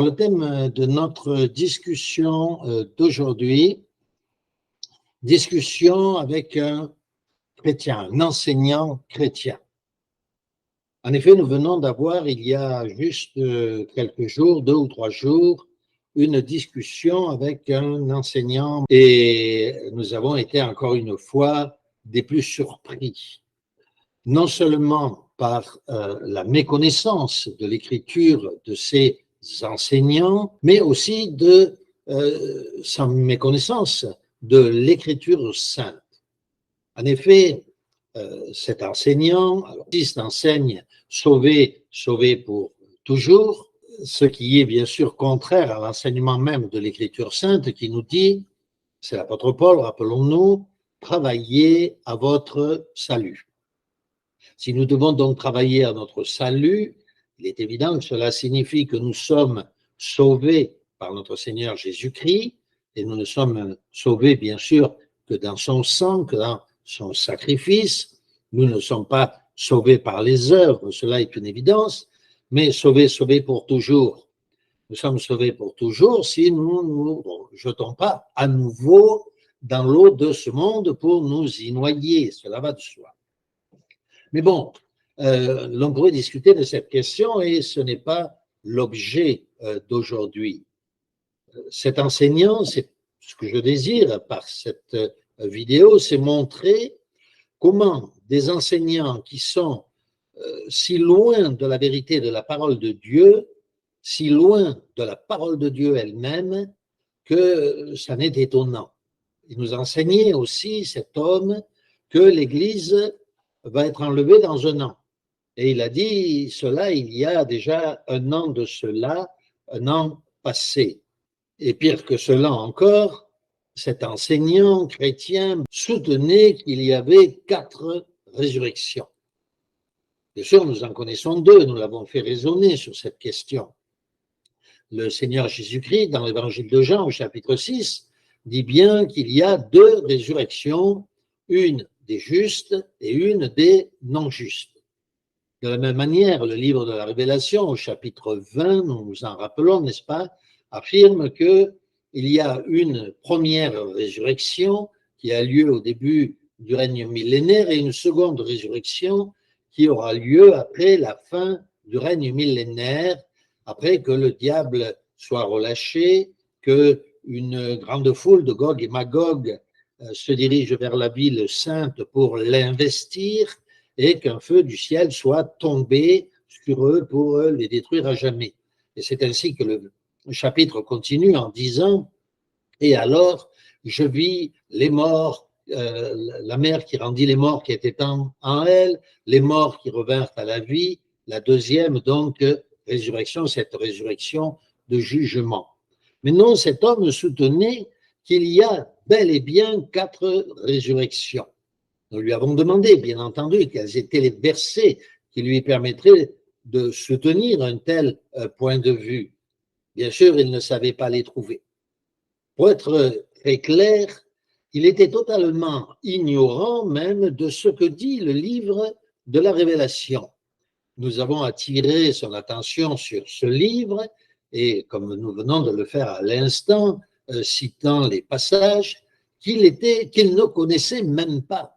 Le thème de notre discussion d'aujourd'hui, discussion avec un chrétien, un enseignant chrétien. En effet, nous venons d'avoir, il y a juste quelques jours, 2 ou 3 jours, une discussion avec un enseignant et nous avons été encore une fois des plus surpris. Non seulement par la méconnaissance de l'écriture de ces enseignants, mais aussi de sa méconnaissance de l'écriture sainte. En effet, cet enseignant, alors, enseigne sauvé, sauvé pour toujours, ce qui est bien sûr contraire à l'enseignement même de l'écriture sainte qui nous dit, c'est l'apôtre Paul, rappelons-nous, travaillez à votre salut. Si nous devons donc travailler à notre salut, il est évident que cela signifie que nous sommes sauvés par notre Seigneur Jésus-Christ, et nous ne sommes sauvés bien sûr que dans son sang, que dans son sacrifice. Nous ne sommes pas sauvés par les œuvres, cela est une évidence, mais sauvés pour toujours. Nous sommes sauvés pour toujours si nous ne nous jetons pas à nouveau dans l'eau de ce monde pour nous y noyer, cela va de soi. Mais bon, l'on pourrait discuter de cette question et ce n'est pas l'objet d'aujourd'hui. Cet enseignant, c'est ce que je désire par cette vidéo, c'est montrer comment des enseignants qui sont si loin de la vérité de la parole de Dieu, si loin de la parole de Dieu elle-même, que ça n'est étonnant. Il nous enseignait aussi, cet homme, que l'Église va être enlevée dans 1 an. Et il a dit cela il y a déjà 1 an de cela, 1 an passé. Et pire que cela encore, cet enseignant chrétien soutenait qu'il y avait 4 résurrections. Bien sûr, nous en connaissons 2, nous l'avons fait raisonner sur cette question. Le Seigneur Jésus-Christ, dans l'évangile de Jean, au chapitre 6, dit bien qu'il y a 2 résurrections, une des justes et une des non-justes. De la même manière, le livre de la Révélation, au chapitre 20, nous nous en rappelons, n'est-ce pas, affirme qu'il y a une première résurrection qui a lieu au début du règne millénaire et une seconde résurrection qui aura lieu après la fin du règne millénaire, après que le diable soit relâché, qu'une grande foule de Gog et Magog se dirige vers la ville sainte pour l'investir et qu'un feu du ciel soit tombé sur eux pour les détruire à jamais. Et c'est ainsi que le chapitre continue en disant « Et alors, je vis les morts, la mer qui rendit les morts qui étaient en elle, les morts qui revinrent à la vie, la deuxième donc résurrection, cette résurrection de jugement. » Mais non, cet homme soutenait qu'il y a bel et bien 4 résurrections. Nous lui avons demandé, bien entendu, quels étaient les versets qui lui permettraient de soutenir un tel point de vue. Bien sûr, il ne savait pas les trouver. Pour être très clair, il était totalement ignorant même de ce que dit le livre de la Révélation. Nous avons attiré son attention sur ce livre et, comme nous venons de le faire à l'instant, citant les passages qu'il ne connaissait même pas.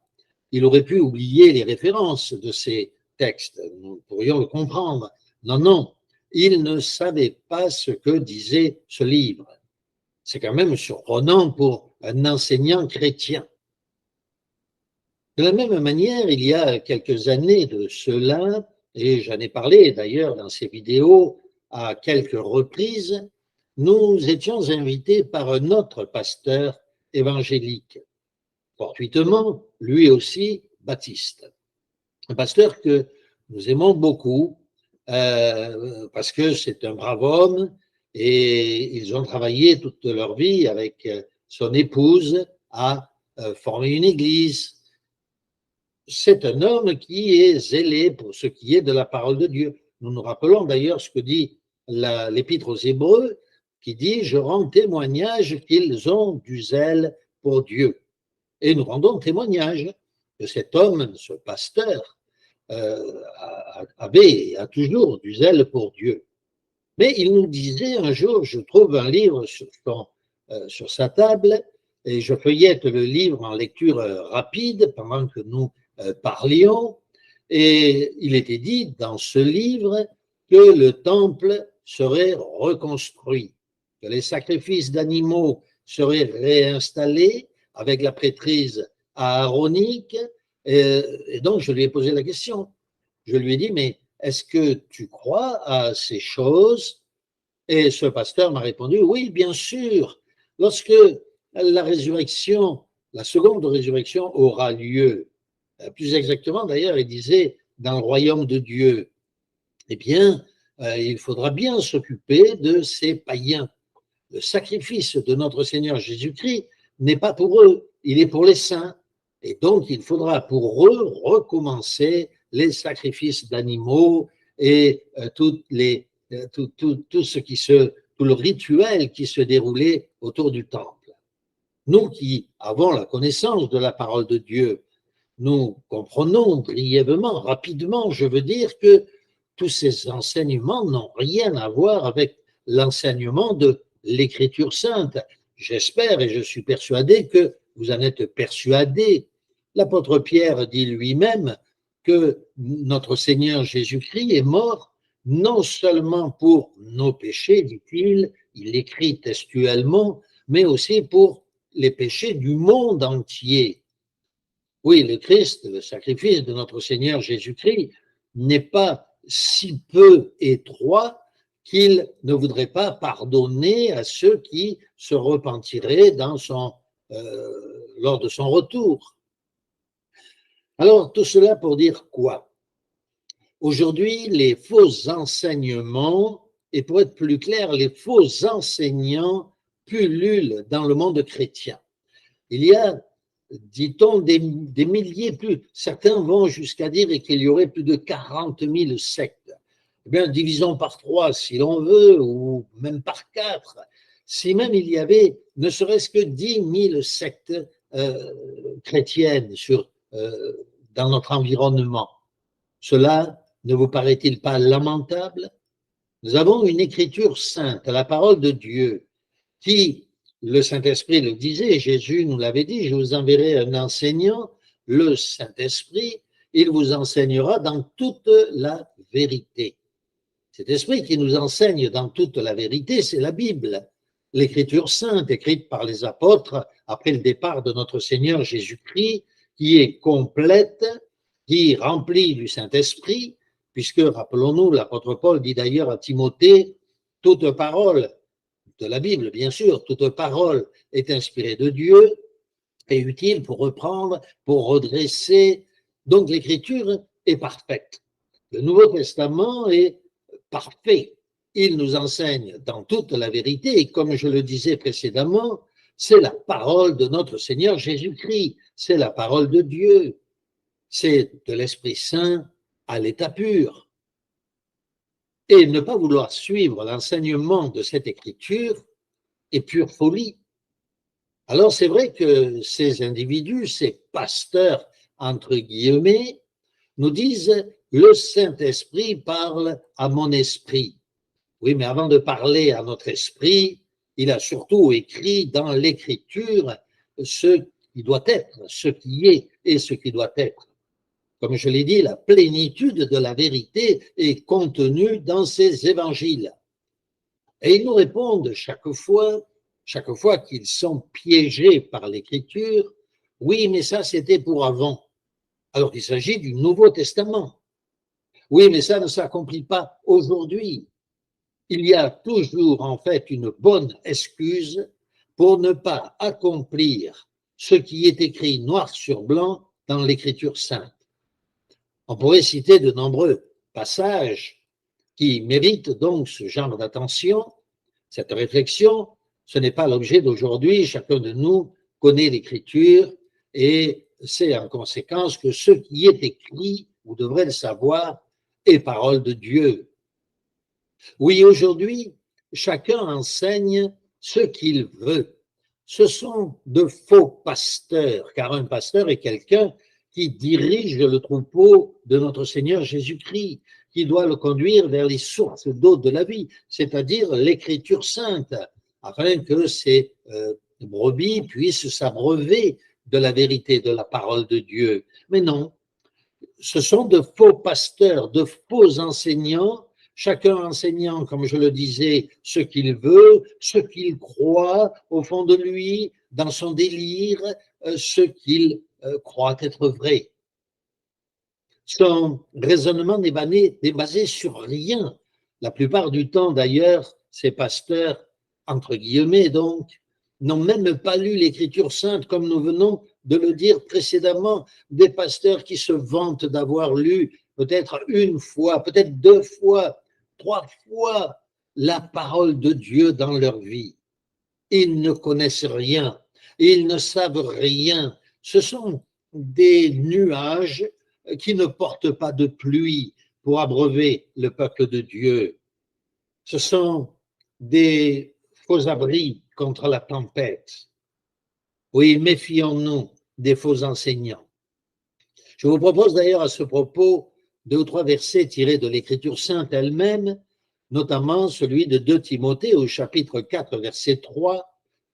Il aurait pu oublier les références de ces textes, nous pourrions le comprendre. Non, non, il ne savait pas ce que disait ce livre. C'est quand même surprenant pour un enseignant chrétien. De la même manière, il y a quelques années de cela, et j'en ai parlé d'ailleurs dans ces vidéos à quelques reprises, nous étions invités par un autre pasteur évangélique, fortuitement, lui aussi, baptiste. Un pasteur que nous aimons beaucoup, parce que c'est un brave homme, et ils ont travaillé toute leur vie avec son épouse à former une église. C'est un homme qui est zélé pour ce qui est de la parole de Dieu. Nous nous rappelons d'ailleurs ce que dit l'Épître aux Hébreux, qui dit « Je rends témoignage qu'ils ont du zèle pour Dieu ». Et nous rendons témoignage que cet homme, ce pasteur, avait et a toujours du zèle pour Dieu. Mais il nous disait un jour, je trouve un livre sur sa table, et je feuillette le livre en lecture rapide pendant que nous parlions, et il était dit dans ce livre que le temple serait reconstruit, que les sacrifices d'animaux seraient réinstallés avec la prêtrise aaronique, et donc je lui ai posé la question. Je lui ai dit, mais est-ce que tu crois à ces choses? Et ce pasteur m'a répondu, oui, bien sûr. Lorsque la résurrection, la seconde résurrection aura lieu, plus exactement d'ailleurs, il disait, dans le royaume de Dieu, eh bien, il faudra bien s'occuper de ces païens. Le sacrifice de notre Seigneur Jésus-Christ n'est pas pour eux, il est pour les saints. Et donc, il faudra pour eux recommencer les sacrifices d'animaux et tout le rituel qui se déroulait autour du temple. Nous qui avons la connaissance de la parole de Dieu, nous comprenons brièvement, rapidement, je veux dire, que tous ces enseignements n'ont rien à voir avec l'enseignement de l'Écriture sainte. J'espère et je suis persuadé que vous en êtes persuadés. L'apôtre Pierre dit lui-même que notre Seigneur Jésus-Christ est mort non seulement pour nos péchés, dit-il, il l'écrit textuellement, mais aussi pour les péchés du monde entier. Oui, le Christ, le sacrifice de notre Seigneur Jésus-Christ, n'est pas si peu étroit qu'il ne voudrait pas pardonner à ceux qui se repentiraient lors de son retour. Alors, tout cela pour dire quoi? Aujourd'hui, les faux enseignements, et pour être plus clair, les faux enseignants pullulent dans le monde chrétien. Il y a, dit-on, des milliers, certains vont jusqu'à dire qu'il y aurait plus de 40 000 sectes. Eh bien, divisons par 3 si l'on veut, ou même par 4. Si même il y avait ne serait-ce que 10 000 sectes chrétiennes dans notre environnement, cela ne vous paraît-il pas lamentable? Nous avons une écriture sainte, la parole de Dieu, qui, le Saint-Esprit le disait, Jésus nous l'avait dit, je vous enverrai un enseignant, le Saint-Esprit, il vous enseignera dans toute la vérité. Cet esprit qui nous enseigne dans toute la vérité, c'est la Bible, l'écriture sainte écrite par les apôtres après le départ de notre Seigneur Jésus-Christ, qui est complète, qui remplit du Saint-Esprit, puisque, rappelons-nous, l'apôtre Paul dit d'ailleurs à Timothée, toute parole de la Bible, bien sûr, toute parole est inspirée de Dieu et utile pour reprendre, pour redresser. Donc l'écriture est parfaite. Le Nouveau Testament est parfait. Il nous enseigne dans toute la vérité et comme je le disais précédemment, c'est la parole de notre Seigneur Jésus-Christ, c'est la parole de Dieu, c'est de l'Esprit Saint à l'état pur. Et ne pas vouloir suivre l'enseignement de cette écriture est pure folie. Alors c'est vrai que ces individus, ces pasteurs, entre guillemets, nous disent « le Saint-Esprit parle à mon esprit ». Oui, mais avant de parler à notre esprit, il a surtout écrit dans l'écriture ce qui doit être, ce qui est et ce qui doit être. Comme je l'ai dit, la plénitude de la vérité est contenue dans ces évangiles. Et ils nous répondent chaque fois qu'ils sont piégés par l'écriture, oui, mais ça c'était pour avant, alors qu'il s'agit du Nouveau Testament. Oui, mais ça ne s'accomplit pas aujourd'hui. Il y a toujours en fait une bonne excuse pour ne pas accomplir ce qui est écrit noir sur blanc dans l'écriture sainte. On pourrait citer de nombreux passages qui méritent donc ce genre d'attention, cette réflexion. Ce n'est pas l'objet d'aujourd'hui, chacun de nous connaît l'écriture et sait en conséquence que ce qui est écrit, vous devrez le savoir, est parole de Dieu. Oui, aujourd'hui, chacun enseigne ce qu'il veut. Ce sont de faux pasteurs, car un pasteur est quelqu'un qui dirige le troupeau de notre Seigneur Jésus-Christ, qui doit le conduire vers les sources d'eau de la vie, c'est-à-dire l'Écriture sainte, afin que ces brebis puissent s'abreuver de la vérité de la parole de Dieu. Mais non, ce sont de faux pasteurs, de faux enseignants, chacun enseignant, comme je le disais, ce qu'il veut, ce qu'il croit au fond de lui, dans son délire, ce qu'il croit être vrai. Son raisonnement n'est basé sur rien. La plupart du temps, d'ailleurs, ces pasteurs, entre guillemets donc, n'ont même pas lu l'Écriture sainte, comme nous venons de le dire précédemment, des pasteurs qui se vantent d'avoir lu peut-être une fois, peut-être 2 fois, 3 fois la parole de Dieu dans leur vie. Ils ne connaissent rien, ils ne savent rien. Ce sont des nuages qui ne portent pas de pluie pour abreuver le peuple de Dieu. Ce sont des faux abris contre la tempête. Oui, méfions-nous des faux enseignants. Je vous propose d'ailleurs à ce propos 2 ou 3 versets tirés de l'Écriture sainte elle-même, notamment celui de 2 Timothée au chapitre 4, verset 3,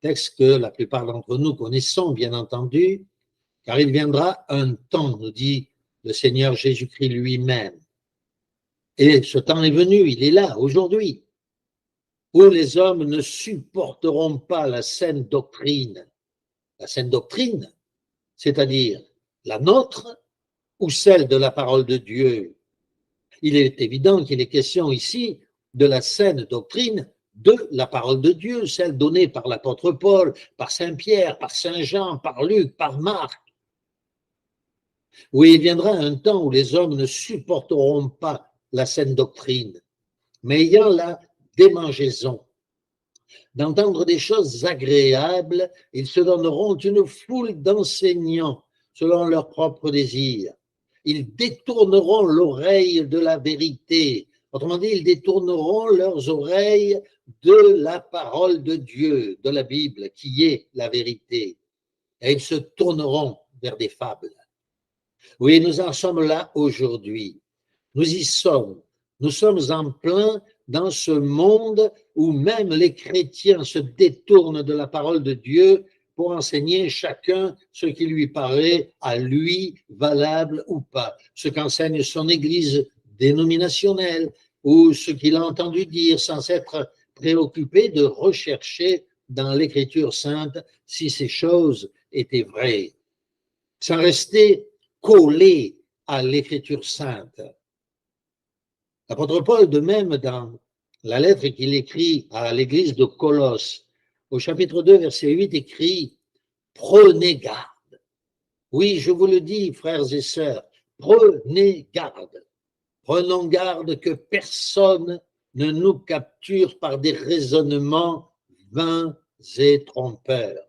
texte que la plupart d'entre nous connaissons, bien entendu, car il viendra un temps, nous dit le Seigneur Jésus-Christ lui-même. Et ce temps est venu, il est là, aujourd'hui, où les hommes ne supporteront pas la saine doctrine. La saine doctrine, c'est-à-dire la nôtre ou celle de la parole de Dieu. Il est évident qu'il est question ici de la saine doctrine de la parole de Dieu, celle donnée par l'apôtre Paul, par Saint Pierre, par Saint Jean, par Luc, par Marc. Oui, il viendra un temps où les hommes ne supporteront pas la saine doctrine, mais ayant la démangeaison d'entendre des choses agréables, ils se donneront une foule d'enseignants selon leurs propres désirs. Ils détourneront l'oreille de la vérité. Autrement dit, ils détourneront leurs oreilles de la parole de Dieu, de la Bible, qui est la vérité. Et ils se tourneront vers des fables. Oui, nous en sommes là aujourd'hui. Nous y sommes. Nous sommes en plein dans ce monde où même les chrétiens se détournent de la parole de Dieu pour enseigner chacun ce qui lui paraît à lui valable ou pas, ce qu'enseigne son église dénominationnelle ou ce qu'il a entendu dire sans s'être préoccupé de rechercher dans l'Écriture sainte si ces choses étaient vraies, sans rester collé à l'Écriture sainte. L'apôtre Paul, de même, dans la lettre qu'il écrit à l'église de Colosse, au chapitre 2, verset 8, écrit « Prenez garde ». Oui, je vous le dis, frères et sœurs, prenez garde. Prenons garde que personne ne nous capture par des raisonnements vains et trompeurs.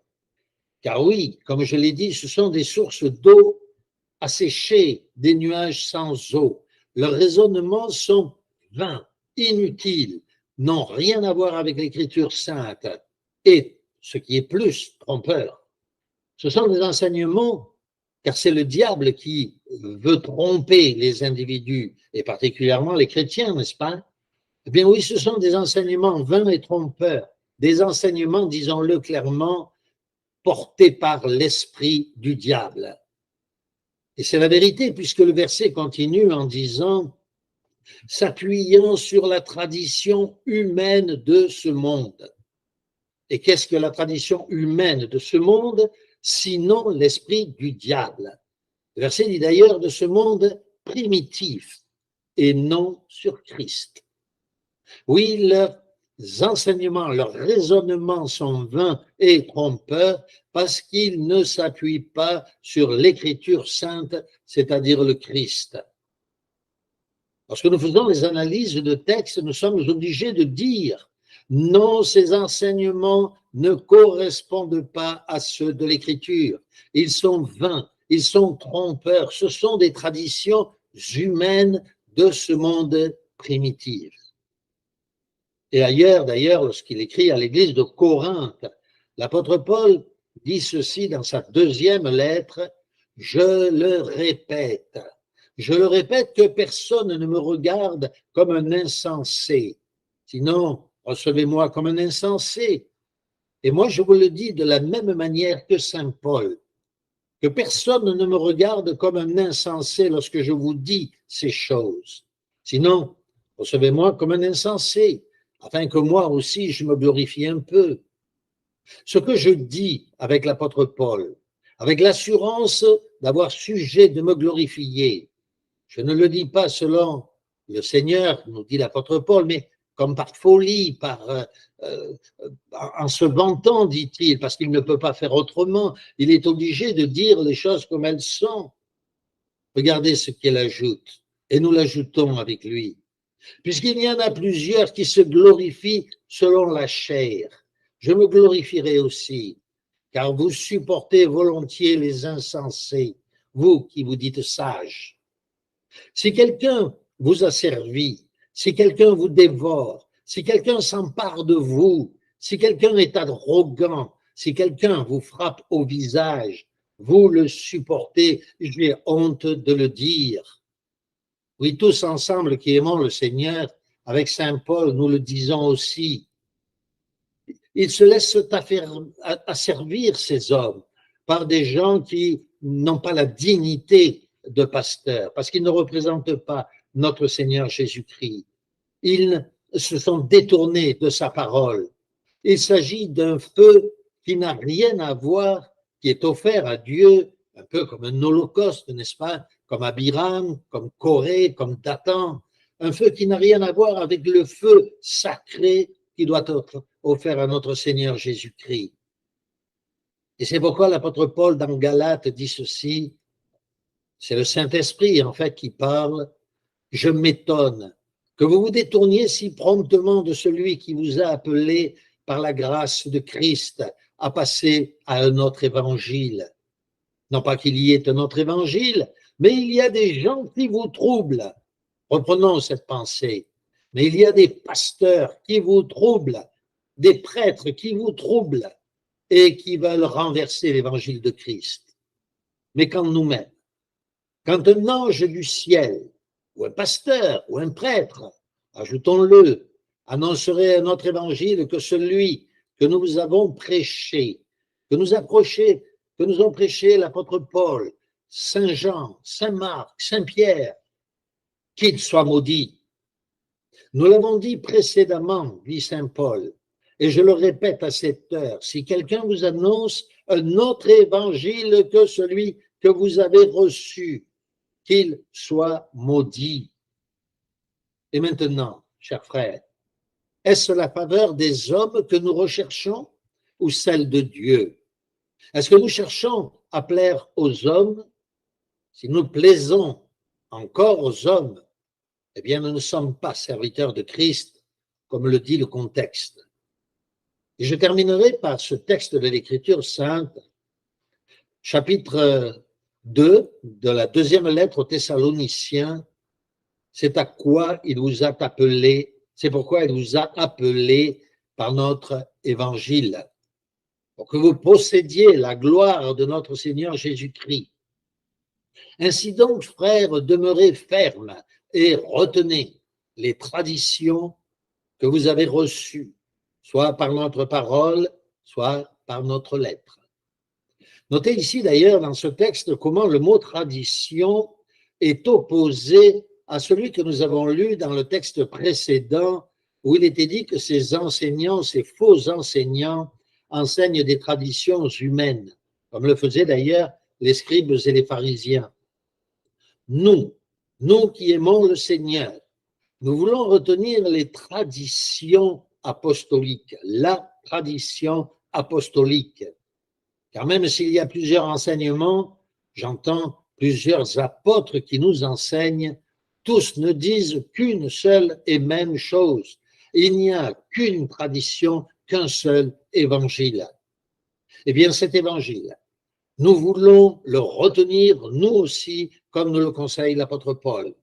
Car oui, comme je l'ai dit, ce sont des sources d'eau asséchées, des nuages sans eau. Leurs raisonnements sont vains, inutiles, n'ont rien à voir avec l'Écriture sainte et, ce qui est plus, trompeur. Ce sont des enseignements, car c'est le diable qui veut tromper les individus, et particulièrement les chrétiens, n'est-ce pas? Eh bien oui, ce sont des enseignements vains et trompeurs, des enseignements, disons-le clairement, portés par l'esprit du diable. Et c'est la vérité, puisque le verset continue en disant « s'appuyant sur la tradition humaine de ce monde ». Et qu'est-ce que la tradition humaine de ce monde, sinon l'esprit du diable? Le verset dit d'ailleurs de ce monde primitif et non sur Christ. Oui, leurs enseignements, leurs raisonnements sont vains et trompeurs parce qu'ils ne s'appuient pas sur l'Écriture sainte, c'est-à-dire le Christ. Lorsque nous faisons les analyses de textes, nous sommes obligés de dire non, ces enseignements ne correspondent pas à ceux de l'Écriture. Ils sont vains, ils sont trompeurs. Ce sont des traditions humaines de ce monde primitif. Et ailleurs, d'ailleurs, lorsqu'il écrit à l'église de Corinthe, l'apôtre Paul dit ceci dans sa 2e lettre, « Je le répète, Je le répète, que personne ne me regarde comme un insensé. Sinon, recevez-moi comme un insensé. Et moi, je vous le dis de la même manière que saint Paul, que personne ne me regarde comme un insensé lorsque je vous dis ces choses. Sinon, recevez-moi comme un insensé, afin que moi aussi je me glorifie un peu. Ce que je dis avec l'apôtre Paul, avec l'assurance d'avoir sujet de me glorifier, je ne le dis pas selon le Seigneur, nous dit l'apôtre Paul, mais comme par folie, en se vantant, dit-il, parce qu'il ne peut pas faire autrement. Il est obligé de dire les choses comme elles sont. Regardez ce qu'il ajoute, et nous l'ajoutons avec lui. Puisqu'il y en a plusieurs qui se glorifient selon la chair, je me glorifierai aussi, car vous supportez volontiers les insensés, vous qui vous dites sages. Si quelqu'un vous a servi, si quelqu'un vous dévore, si quelqu'un s'empare de vous, si quelqu'un est arrogant, si quelqu'un vous frappe au visage, vous le supportez, j'ai honte de le dire. Oui, tous ensemble qui aimons le Seigneur, avec saint Paul, nous le disons aussi. Ils se laissent asservir, ces hommes, par des gens qui n'ont pas la dignité de pasteur, parce qu'ils ne représentent pas notre Seigneur Jésus-Christ. Ils se sont détournés de sa parole. Il s'agit d'un feu qui n'a rien à voir, qui est offert à Dieu, un peu comme un holocauste, n'est-ce pas? Comme Abiram, comme Corée, comme Dathan. Un feu qui n'a rien à voir avec le feu sacré qui doit être offert à notre Seigneur Jésus-Christ. Et c'est pourquoi l'apôtre Paul dans Galates dit ceci, c'est le Saint-Esprit en fait qui parle, je m'étonne que vous vous détourniez si promptement de celui qui vous a appelé par la grâce de Christ à passer à un autre évangile. Non pas qu'il y ait un autre évangile, mais il y a des gens qui vous troublent. Reprenons cette pensée. Mais il y a des pasteurs qui vous troublent, des prêtres qui vous troublent et qui veulent renverser l'évangile de Christ. Mais quand nous-mêmes, quand un ange du ciel, ou un pasteur, ou un prêtre, ajoutons-le, annoncerait un autre évangile que celui que nous avons prêché, que nous ont prêché l'apôtre Paul, Saint Jean, Saint Marc, Saint Pierre, qu'il soit maudit. Nous l'avons dit précédemment, dit Saint Paul, et je le répète à cette heure, si quelqu'un vous annonce un autre évangile que celui que vous avez reçu, qu'il soit maudit. Et maintenant, chers frères, est-ce la faveur des hommes que nous recherchons ou celle de Dieu? Est-ce que nous cherchons à plaire aux hommes? Si nous plaisons encore aux hommes, eh bien, nous ne sommes pas serviteurs de Christ, comme le dit le contexte. Et je terminerai par ce texte de l'Écriture sainte, chapitre 2 de la deuxième lettre aux Thessaloniciens. C'est à quoi il vous a appelé, c'est pourquoi il vous a appelé par notre évangile, pour que vous possédiez la gloire de notre Seigneur Jésus-Christ. Ainsi donc, frères, demeurez fermes et retenez les traditions que vous avez reçues, soit par notre parole, soit par notre lettre. Notez ici d'ailleurs dans ce texte comment le mot tradition est opposé à celui que nous avons lu dans le texte précédent où il était dit que ces enseignants, ces faux enseignants enseignent des traditions humaines, comme le faisaient d'ailleurs les scribes et les pharisiens. Nous qui aimons le Seigneur, nous voulons retenir les traditions apostoliques, la tradition apostolique. Car même s'il y a plusieurs enseignements, j'entends plusieurs apôtres qui nous enseignent, tous ne disent qu'une seule et même chose. Il n'y a qu'une tradition, qu'un seul évangile. Eh bien, cet évangile, nous voulons le retenir, nous aussi, comme nous le conseille l'apôtre Paul.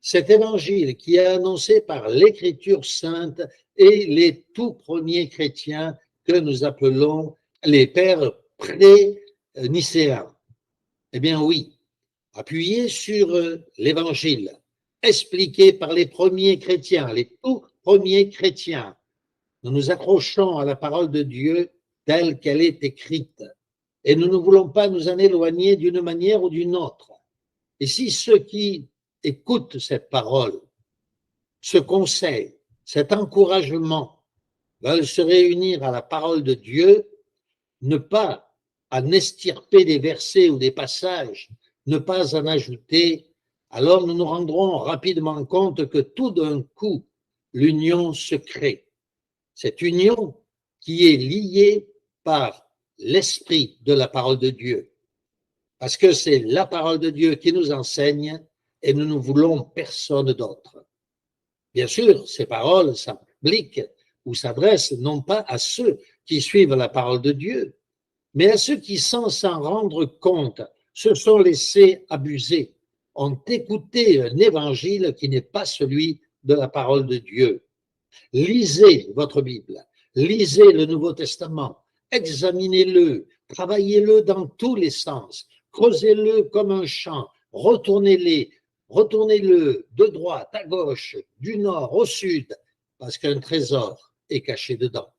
Cet évangile qui est annoncé par l'Écriture sainte et les tout premiers chrétiens que nous appelons les pères pré-nicéens. Eh bien oui, appuyé sur l'Évangile, expliqué par les premiers chrétiens, les tout premiers chrétiens. Nous nous accrochons à la parole de Dieu telle qu'elle est écrite et nous ne voulons pas nous en éloigner d'une manière ou d'une autre. Et si ceux qui écoutent cette parole, ce conseil, cet encouragement veulent se réunir à la parole de Dieu, ne pas en estirper des versets ou des passages, ne pas en ajouter, alors nous nous rendrons rapidement compte que tout d'un coup, l'union se crée. Cette union qui est liée par l'esprit de la parole de Dieu. Parce que c'est la parole de Dieu qui nous enseigne et nous ne voulons personne d'autre. Bien sûr, ces paroles s'appliquent ou s'adressent non pas à ceux qui suivent la parole de Dieu, mais à ceux qui, sans s'en rendre compte, se sont laissés abuser, ont écouté un évangile qui n'est pas celui de la parole de Dieu. Lisez votre Bible, lisez le Nouveau Testament, examinez-le, travaillez-le dans tous les sens, creusez-le comme un champ, retournez-le de droite à gauche, du nord au sud, parce qu'un trésor est caché dedans.